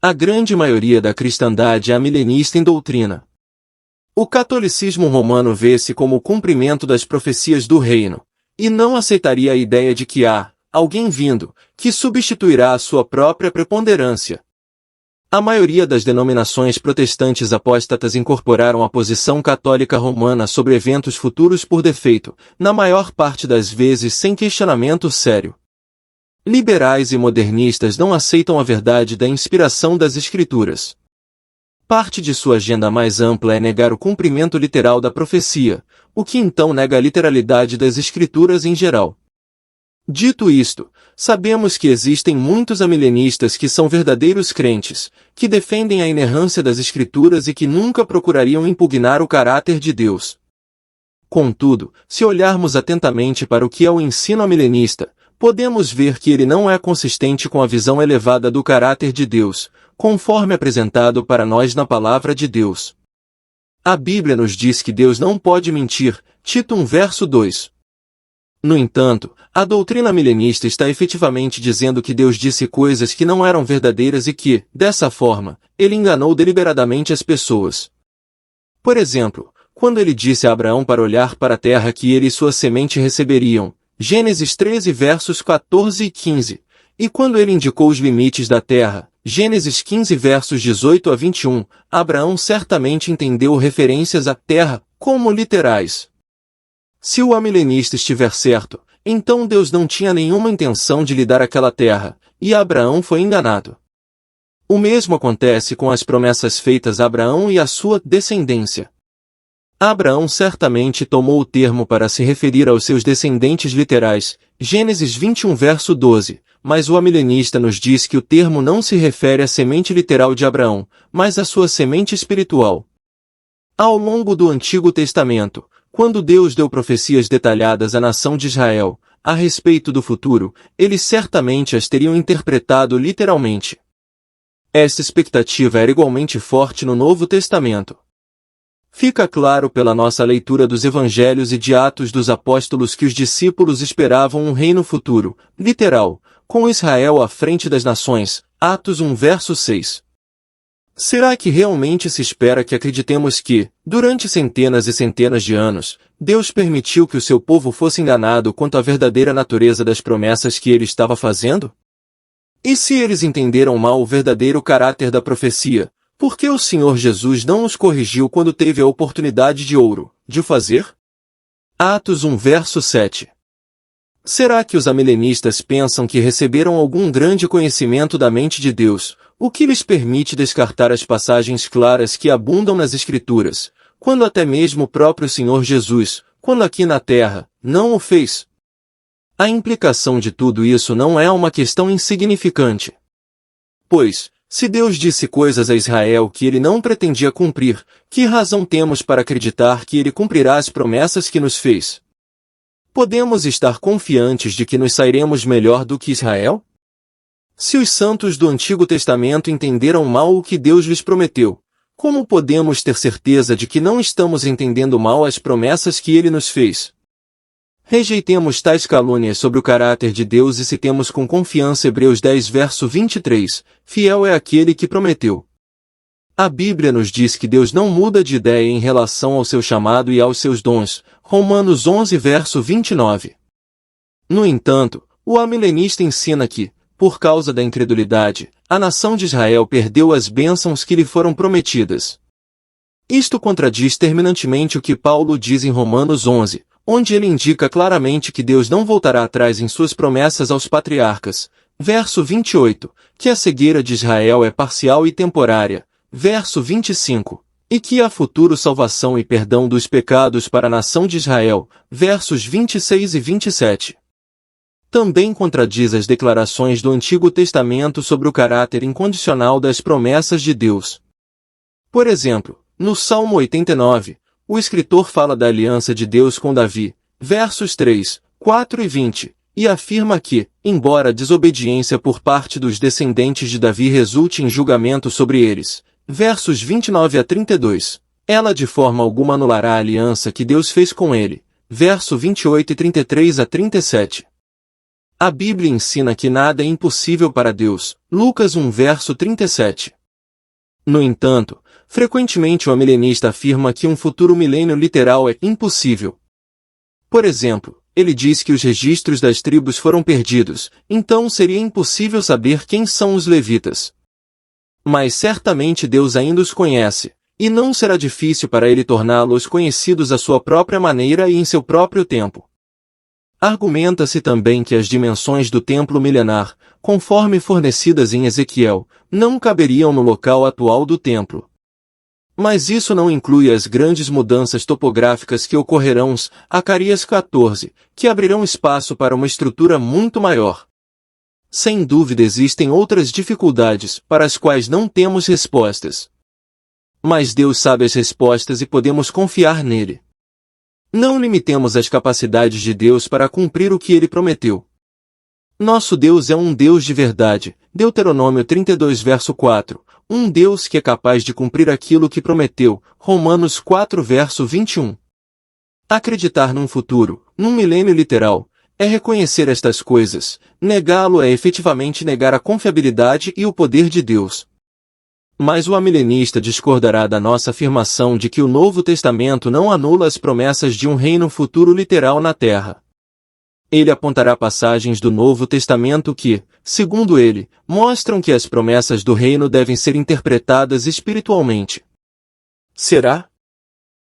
A grande maioria da cristandade é amilenista em doutrina. O catolicismo romano vê-se como o cumprimento das profecias do reino, e não aceitaria a ideia de que há alguém vindo, que substituirá a sua própria preponderância. A maioria das denominações protestantes apóstatas incorporaram a posição católica romana sobre eventos futuros por defeito, na maior parte das vezes sem questionamento sério. Liberais e modernistas não aceitam a verdade da inspiração das Escrituras. Parte de sua agenda mais ampla é negar o cumprimento literal da profecia, o que então nega a literalidade das Escrituras em geral. Dito isto, sabemos que existem muitos amilenistas que são verdadeiros crentes, que defendem a inerrância das Escrituras e que nunca procurariam impugnar o caráter de Deus. Contudo, se olharmos atentamente para o que é o ensino amilenista, podemos ver que ele não é consistente com a visão elevada do caráter de Deus, conforme apresentado para nós na Palavra de Deus. A Bíblia nos diz que Deus não pode mentir, Tito 1 verso 2. No entanto, a doutrina milenista está efetivamente dizendo que Deus disse coisas que não eram verdadeiras e que, dessa forma, ele enganou deliberadamente as pessoas. Por exemplo, quando ele disse a Abraão para olhar para a terra que ele e sua semente receberiam, Gênesis 13 versos 14 e 15, e quando ele indicou os limites da terra, Gênesis 15 versos 18 a 21, Abraão certamente entendeu referências à terra como literais. Se o amilenista estiver certo, então Deus não tinha nenhuma intenção de lhe dar aquela terra, e Abraão foi enganado. O mesmo acontece com as promessas feitas a Abraão e à sua descendência. Abraão certamente tomou o termo para se referir aos seus descendentes literais, Gênesis 21 verso 12, mas o amilenista nos diz que o termo não se refere à semente literal de Abraão, mas à sua semente espiritual. Ao longo do Antigo Testamento, quando Deus deu profecias detalhadas à nação de Israel, a respeito do futuro, eles certamente as teriam interpretado literalmente. Esta expectativa era igualmente forte no Novo Testamento. Fica claro pela nossa leitura dos Evangelhos e de Atos dos Apóstolos que os discípulos esperavam um reino futuro, literal, com Israel à frente das nações, Atos 1 verso 6. Será que realmente se espera que acreditemos que, durante centenas e centenas de anos, Deus permitiu que o seu povo fosse enganado quanto à verdadeira natureza das promessas que ele estava fazendo? E se eles entenderam mal o verdadeiro caráter da profecia, por que o Senhor Jesus não os corrigiu quando teve a oportunidade de ouro, de o fazer? Atos 1 verso 7. Será que os amilenistas pensam que receberam algum grande conhecimento da mente de Deus, o que lhes permite descartar as passagens claras que abundam nas Escrituras, quando até mesmo o próprio Senhor Jesus, quando aqui na terra, não o fez? A implicação de tudo isso não é uma questão insignificante. Pois, se Deus disse coisas a Israel que ele não pretendia cumprir, que razão temos para acreditar que ele cumprirá as promessas que nos fez? Podemos estar confiantes de que nos sairemos melhor do que Israel? Se os santos do Antigo Testamento entenderam mal o que Deus lhes prometeu, como podemos ter certeza de que não estamos entendendo mal as promessas que ele nos fez? Rejeitemos tais calúnias sobre o caráter de Deus e citemos com confiança Hebreus 10 verso 23, fiel é aquele que prometeu. A Bíblia nos diz que Deus não muda de ideia em relação ao seu chamado e aos seus dons, Romanos 11 verso 29. No entanto, o amilenista ensina que, por causa da incredulidade, a nação de Israel perdeu as bênçãos que lhe foram prometidas. Isto contradiz terminantemente o que Paulo diz em Romanos 11, onde ele indica claramente que Deus não voltará atrás em suas promessas aos patriarcas, verso 28, que a cegueira de Israel é parcial e temporária, verso 25, e que há futuro salvação e perdão dos pecados para a nação de Israel, versos 26 e 27. Também contradiz as declarações do Antigo Testamento sobre o caráter incondicional das promessas de Deus. Por exemplo, no Salmo 89, o escritor fala da aliança de Deus com Davi, versos 3, 4 e 20, e afirma que, embora a desobediência por parte dos descendentes de Davi resulte em julgamento sobre eles, versos 29 a 32, ela de forma alguma anulará a aliança que Deus fez com ele, verso 28 e 33 a 37. A Bíblia ensina que nada é impossível para Deus. Lucas 1 verso 37. No entanto, frequentemente o amilenista afirma que um futuro milênio literal é impossível. Por exemplo, ele diz que os registros das tribos foram perdidos, então seria impossível saber quem são os levitas. Mas certamente Deus ainda os conhece, e não será difícil para ele torná-los conhecidos à sua própria maneira e em seu próprio tempo. Argumenta-se também que as dimensões do templo milenar, conforme fornecidas em Ezequiel, não caberiam no local atual do templo. Mas isso não inclui as grandes mudanças topográficas que ocorrerão, Zacarias 14, que abrirão espaço para uma estrutura muito maior. Sem dúvida existem outras dificuldades, para as quais não temos respostas. Mas Deus sabe as respostas e podemos confiar nele. Não limitemos as capacidades de Deus para cumprir o que ele prometeu. Nosso Deus é um Deus de verdade, Deuteronômio 32 verso 4, um Deus que é capaz de cumprir aquilo que prometeu, Romanos 4 verso 21. Acreditar num futuro, num milênio literal, é reconhecer estas coisas, negá-lo é efetivamente negar a confiabilidade e o poder de Deus. Mas o amilenista discordará da nossa afirmação de que o Novo Testamento não anula as promessas de um reino futuro literal na Terra. Ele apontará passagens do Novo Testamento que, segundo ele, mostram que as promessas do reino devem ser interpretadas espiritualmente. Será?